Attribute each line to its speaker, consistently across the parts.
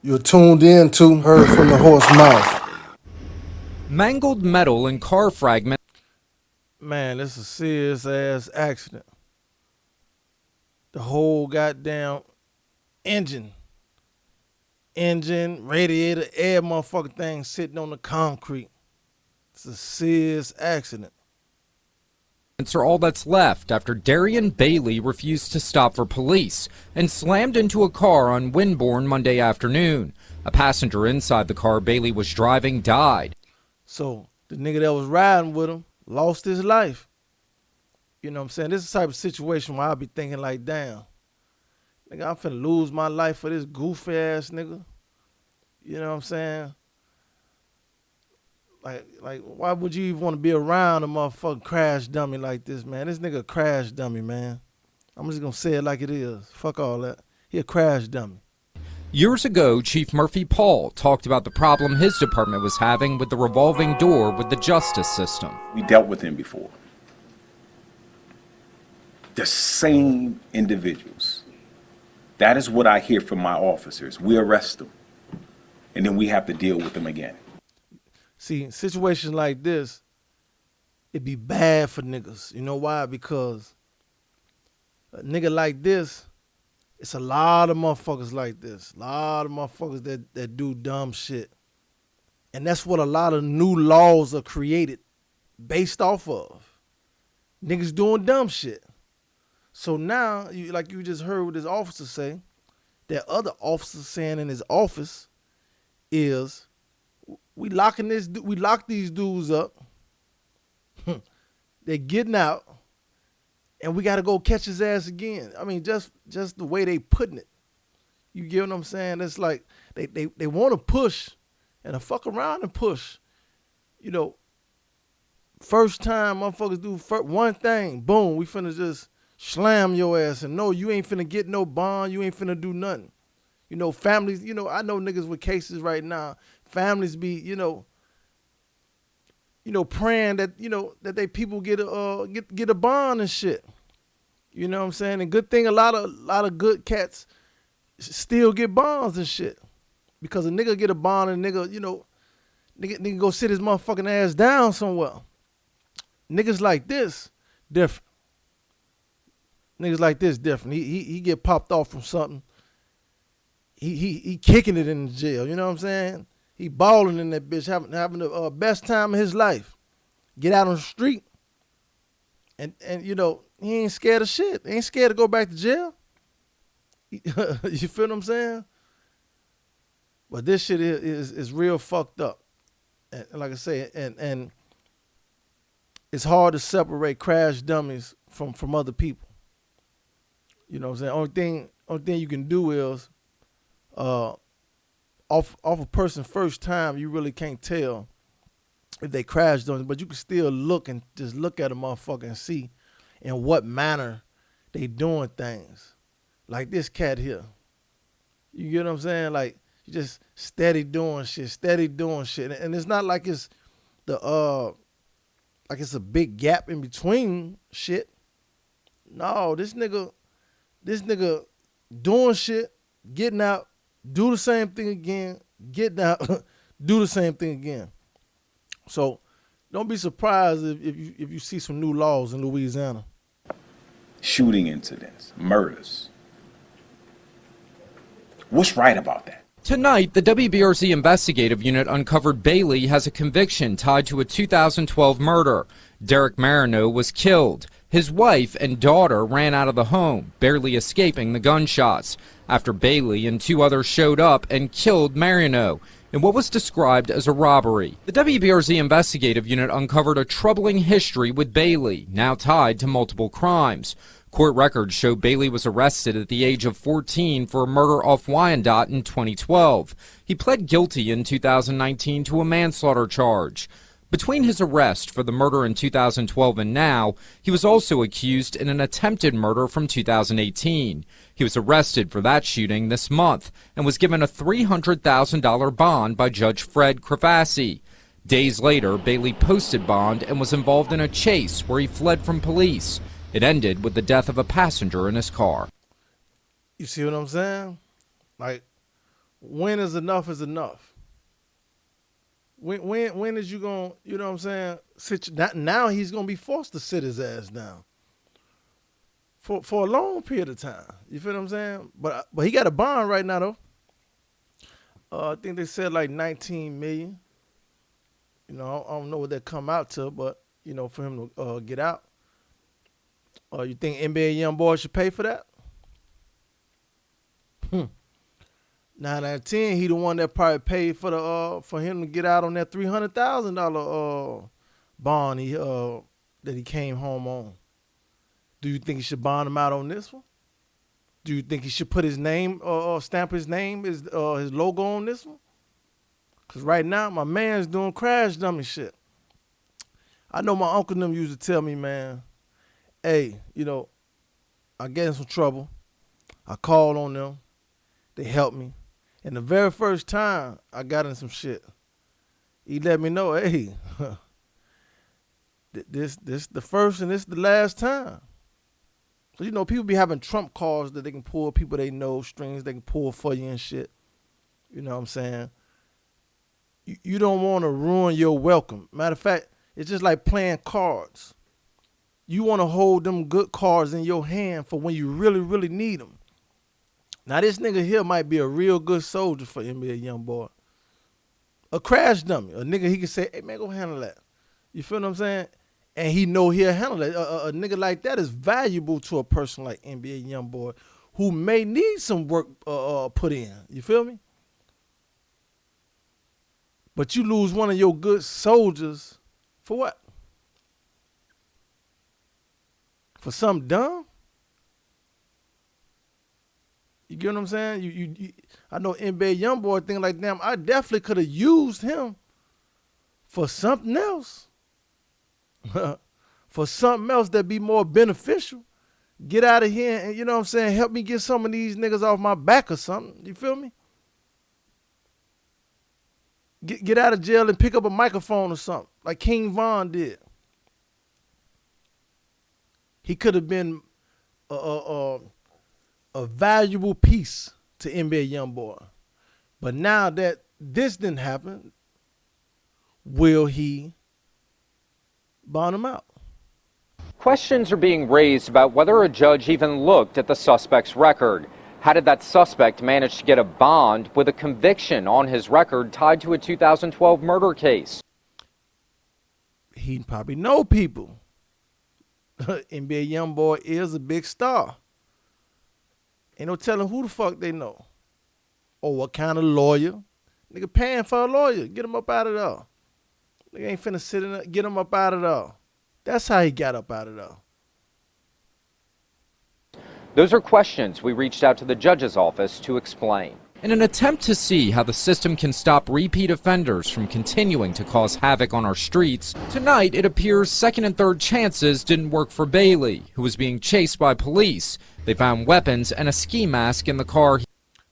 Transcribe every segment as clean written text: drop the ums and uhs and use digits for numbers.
Speaker 1: You're tuned in to Heard from the Horse Mouth.
Speaker 2: Mangled metal and car fragments.
Speaker 3: Man, this is a serious ass accident. The whole goddamn engine, radiator, air motherfucking thing sitting on the concrete. It's a serious accident.
Speaker 2: Are all that's left after Darian Bailey refused to stop for police and slammed into a car on Winborn Monday afternoon. A passenger inside the car Bailey was driving died.
Speaker 3: So the nigga that was riding with him lost his life. You know what I'm saying? This is the type of situation where I'll be thinking like, damn, nigga, I'm finna lose my life for this goofy ass nigga. You know what I'm saying? Like, why would you even want to be around a motherfucking crash dummy like this, man? This nigga a crash dummy, man. I'm just gonna say it like it is. Fuck all that. He a crash dummy.
Speaker 2: Years ago, Chief Murphy Paul talked about the problem his department was having with the revolving door with the justice system.
Speaker 4: We dealt with him before. The same individuals. That is what I hear from my officers. We arrest them, and then we have to deal with them again.
Speaker 3: See, situations like this, it be bad for niggas. You know why? Because a nigga like this, it's a lot of motherfuckers like this. A lot of motherfuckers that do dumb shit. And that's what a lot of new laws are created based off of. Niggas doing dumb shit. So now, like you just heard what this officer say, that other officer saying in his office is, we lock these dudes up. They're getting out, and we got to go catch his ass again. I mean, just the way they putting it. You get what I'm saying? It's like they want to push and fuck around and push. You know, first time motherfuckers do one thing, boom, we finna just slam your ass. And no, you ain't finna get no bond. You ain't finna do nothing. You know, families, you know, I know niggas with cases right now. Families be, you know, praying that, you know, that they people get a bond and shit. You know what I'm saying? And good thing a lot of good cats still get bonds and shit. Because a nigga get a bond and nigga, you know, nigga go sit his motherfucking ass down somewhere. Niggas like this, different. Niggas like this, different. He get popped off from something. He kicking it in the jail. You know what I'm saying? He balling in that bitch, having the best time of his life. Get out on the street, and you know, he ain't scared of shit. He ain't scared to go back to jail. You feel what I'm saying? But this shit is real fucked up. And like I say, and it's hard to separate crash dummies from other people. You know what I'm saying? Only thing you can do is off a person's first time, you really can't tell if they crashed on it, but you can still look and just look at a motherfucker and see in what manner they doing things. Like this cat here. You get what I'm saying? Like, you just steady doing shit. And it's not like it's like it's a big gap in between shit. No, this nigga doing shit, getting out, do the same thing again, get out, do the same thing again. So don't be surprised if you see some new laws in Louisiana.
Speaker 4: Shooting incidents, murders. What's right about that?
Speaker 2: Tonight, the WBRZ investigative unit uncovered Bailey has a conviction tied to a 2012 murder. Derek Marino was killed. His wife and daughter ran out of the home, barely escaping the gunshots, after Bailey and two others showed up and killed Marino in what was described as a robbery. The WBRZ investigative unit uncovered a troubling history with Bailey, now tied to multiple crimes. Court records show Bailey was arrested at the age of 14 for a murder off Wyandotte in 2012. He pled guilty in 2019 to a manslaughter charge. Between his arrest for the murder in 2012 and now, he was also accused in an attempted murder from 2018. He was arrested for that shooting this month and was given a $300,000 bond by Judge Fred Crafassi. Days later, Bailey posted bond and was involved in a chase where he fled from police. It ended with the death of a passenger in his car.
Speaker 3: You see what I'm saying? Like, when is enough is enough? When is you gonna, you know what I'm saying? Now he's gonna be forced to sit his ass down for a long period of time. You feel what I'm saying? But he got a bond right now though. I think they said like 19 million. You know, I don't know what that come out to, but you know, for him to get out. You think NBA Youngboy should pay for that? 9 out of 10, he the one that probably paid for him to get out on that $300,000 bond that he came home on. Do you think he should bond him out on this one? Do you think he should put his name, stamp his name, his logo on this one? Because right now, my man's doing crash dummy shit. I know my uncle and them used to tell me, man, hey, you know, I get in some trouble. I called on them. They helped me. And the very first time I got in some shit, he let me know, hey, this the first and this the last time. So, you know, people be having trump cards that they can pull, people they know, strings they can pull for you and shit. You know what I'm saying? You don't want to ruin your welcome. Matter of fact, it's just like playing cards. You want to hold them good cards in your hand for when you really, really need them. Now, this nigga here might be a real good soldier for NBA Youngboy. A crash dummy. A nigga he can say, hey, man, go handle that. You feel what I'm saying? And he know he'll handle it. A nigga like that is valuable to a person like NBA Youngboy who may need some work put in. You feel me? But you lose one of your good soldiers for what? For something dumb? You get what I'm saying? You I know NBA Youngboy thinking like, damn, I definitely could have used him for something else. For something else that'd be more beneficial. Get out of here and, you know what I'm saying, help me get some of these niggas off my back or something. You feel me? Get out of jail and pick up a microphone or something, like King Von did. He could have been a valuable piece to NBA Youngboy. But now that this didn't happen, will he bond him out?
Speaker 2: Questions are being raised about whether a judge even looked at the suspect's record. How did that suspect manage to get a bond with a conviction on his record tied to a 2012 murder case?
Speaker 3: He probably know people. NBA Youngboy is a big star. Ain't no telling who the fuck they know. Or what kind of lawyer. Nigga paying for a lawyer. Get him up out of there. Nigga ain't finna sit in there. Get him up out of there. That's how he got up out of there.
Speaker 2: Those are questions we reached out to the judge's office to explain. In an attempt to see how the system can stop repeat offenders from continuing to cause havoc on our streets, tonight it appears second and third chances didn't work for Bailey, who was being chased by police. They found weapons and a ski mask in the car.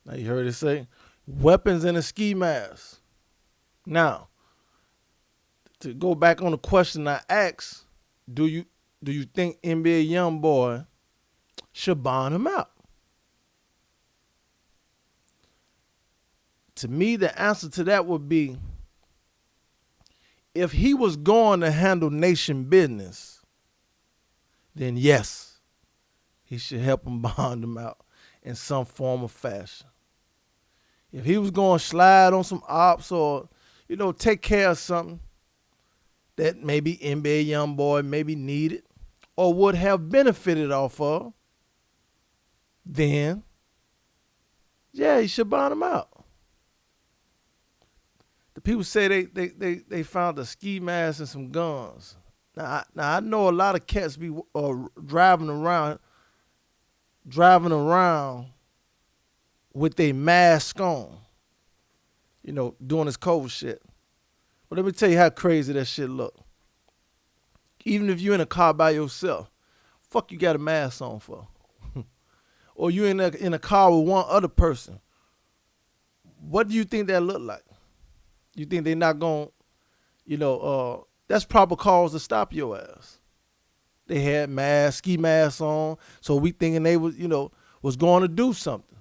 Speaker 3: Now you heard it say, weapons and a ski mask. Now, to go back on the question I asked, do you think NBA Youngboy should bond him out? To me, the answer to that would be, if he was going to handle nation business, then yes, he should help him bond him out in some form or fashion. If he was going to slide on some ops or, you know, take care of something that maybe NBA Youngboy maybe needed or would have benefited off of, then, yeah, he should bond him out. The people say they found a ski mask and some guns. Now I know a lot of cats be driving around with their mask on, you know, doing this COVID shit. But let me tell you how crazy that shit look. Even if you're in a car by yourself, fuck you got a mask on for? Or you in a car with one other person. What do you think that look like? You think they're not going, you know, that's proper cause to stop your ass. They had masks, ski masks on, so we thinking they was, you know, was going to do something.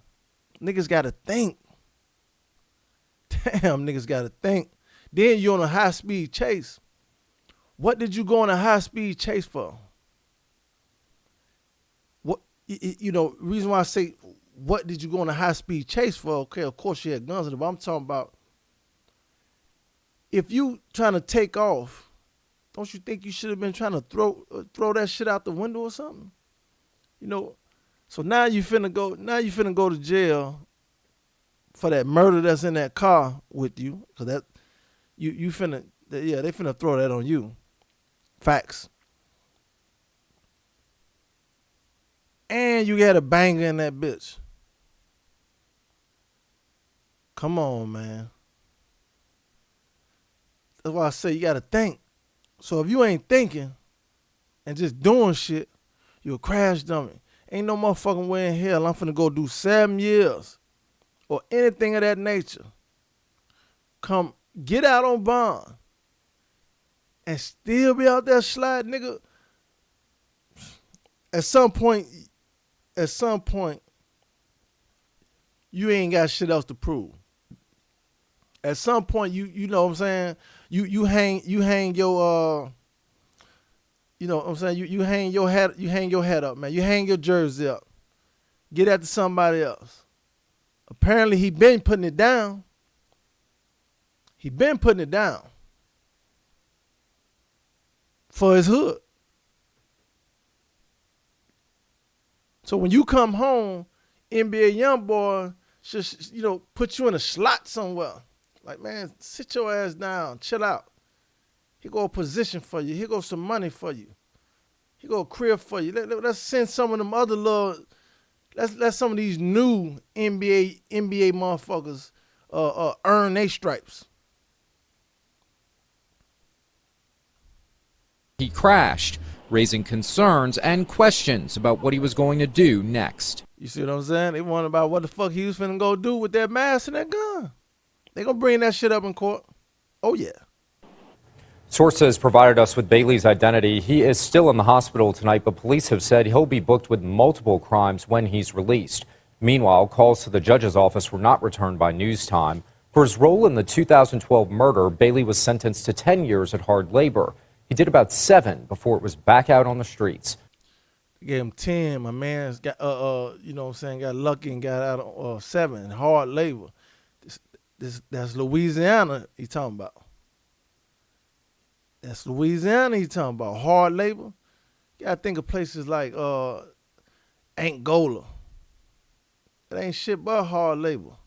Speaker 3: Niggas got to think. Damn, niggas gotta think. Then you're on a high-speed chase. What did you go on a high-speed chase for? What, reason why I say, what did you go on a high-speed chase for? Okay, of course you had guns in it, but I'm talking about, if you trying to take off, don't you think you should have been trying to throw that shit out the window or something? So now you finna go to jail for that murder that's in that car with you, cause that they finna throw that on you. Facts. And you got a banger in that bitch. Come on, man. That's why I say you gotta think. So if you ain't thinking and just doing shit, you'll crash dummy. Ain't no motherfucking way in hell I'm finna go do 7 years or anything of that nature. Come get out on bond and still be out there sliding, nigga. At some point, you ain't got shit else to prove. At some point, you know what I'm saying? You hang your you know what I'm saying? You hang your head up, man. You hang your jersey up. Get after somebody else. Apparently he been putting it down. He been putting it down for his hood. So when you come home, NBA Youngboy should, put you in a slot somewhere. Like, man, sit your ass down, chill out. Here go a position for you. Here go some money for you. Here go a crib for you. Let's send some of them other little, let some of these new NBA motherfuckers earn their stripes.
Speaker 2: He crashed, raising concerns and questions about what he was going to do next.
Speaker 3: You see what I'm saying? They wonder about what the fuck he was finna go do with that mask and that gun. They gonna bring that shit up in court. Oh, yeah.
Speaker 2: Sources provided us with Bailey's identity. He is still in the hospital tonight, but police have said he'll be booked with multiple crimes when he's released. Meanwhile, calls to the judge's office were not returned by News Time. For his role in the 2012 murder, Bailey was sentenced to 10 years at hard labor. He did about 7 before it was back out on the streets.
Speaker 3: They gave him 10. My man's got, got lucky and got out on 7, hard labor. That's Louisiana he talking about. That's Louisiana he talking about. Hard labor. You gotta think of places like Angola. It ain't shit but hard labor.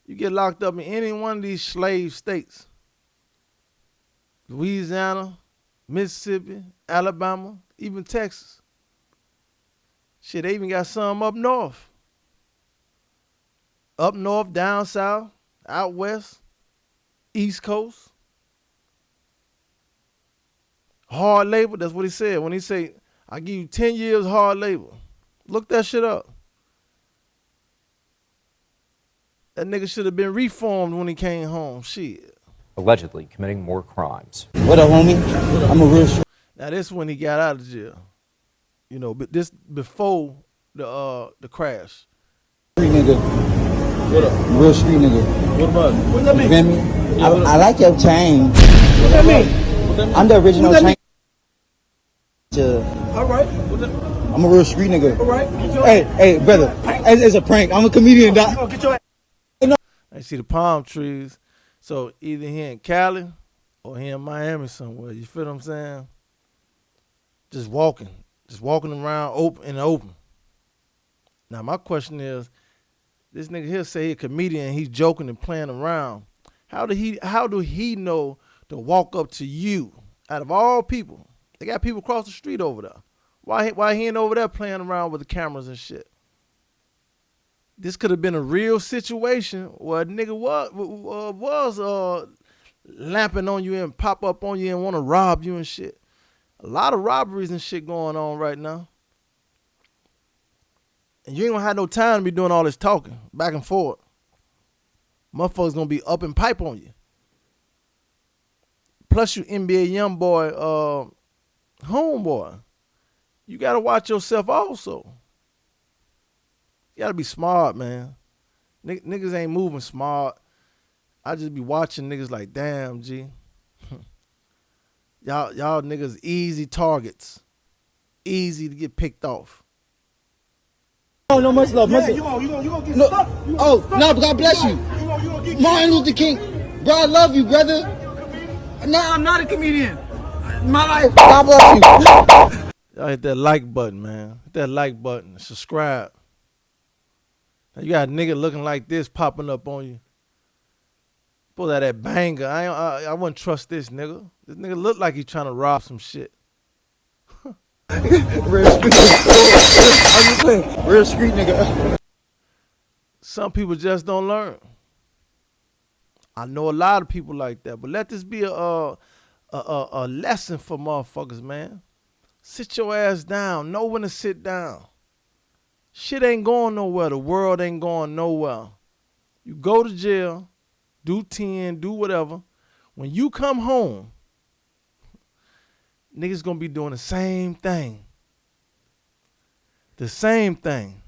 Speaker 3: You get locked up in any one of these slave states. Louisiana, Mississippi, Alabama, even Texas. Shit, they even got some up north. Up north, down south, out west, east coast. Hard labor, that's what he said. When he say, I give you 10 years hard labor. Look that shit up. That nigga should have been reformed when he came home. Shit.
Speaker 2: Allegedly committing more crimes.
Speaker 5: What up, homie? I'm a real street.
Speaker 3: Now this when he got out of jail. But this before the crash.
Speaker 5: Nigga.
Speaker 3: What up?
Speaker 5: Real street nigga.
Speaker 3: What about it? What that mean?
Speaker 5: You feel me? I like your chain.
Speaker 3: What that mean?
Speaker 5: I'm the original chain.
Speaker 3: All right.
Speaker 5: I'm a real street nigga.
Speaker 3: All right.
Speaker 5: Hey, brother. It's a prank. I'm a comedian, doc.
Speaker 3: Get your ass. I see the palm trees. So either he in Cali or he in Miami somewhere. You feel what I'm saying? Just walking around in the open. Now my question is, this nigga here say he a comedian, he's joking and playing around. How do he know to walk up to you out of all people? They got people across the street over there. Why he ain't over there playing around with the cameras and shit? This could have been a real situation where a nigga was lamping on you and pop up on you and want to rob you and shit. A lot of robberies and shit going on right now. And you ain't gonna have no time to be doing all this talking back and forth. Motherfuckers gonna be up and pipe on you. Plus you NBA Youngboy homeboy. You gotta watch yourself also. You gotta be smart, man. Niggas ain't moving smart. I just be watching niggas like, damn, G. y'all niggas easy targets. Easy to get picked off.
Speaker 5: Oh, no, much love. Much love. You gonna get stuck. Oh, no, God bless you. Martin Luther King. Bro, I love you, brother. No, I'm not a comedian. My life. God bless you.
Speaker 3: Y'all hit that like button, man. Hit that like button. Subscribe. Now you got a nigga looking like this popping up on you. Pull out that banger. I wouldn't trust this nigga. This nigga look like he trying to rob some shit.
Speaker 5: Real street. I'm just playing. Real street nigga.
Speaker 3: Some people just don't learn. I know a lot of people like that, but let this be a lesson for motherfuckers, man. Sit your ass down. Know when to sit down. Shit ain't going nowhere. The world ain't going nowhere. You go to jail, do 10, do whatever. When you come home, niggas gonna be doing the same thing. The same thing.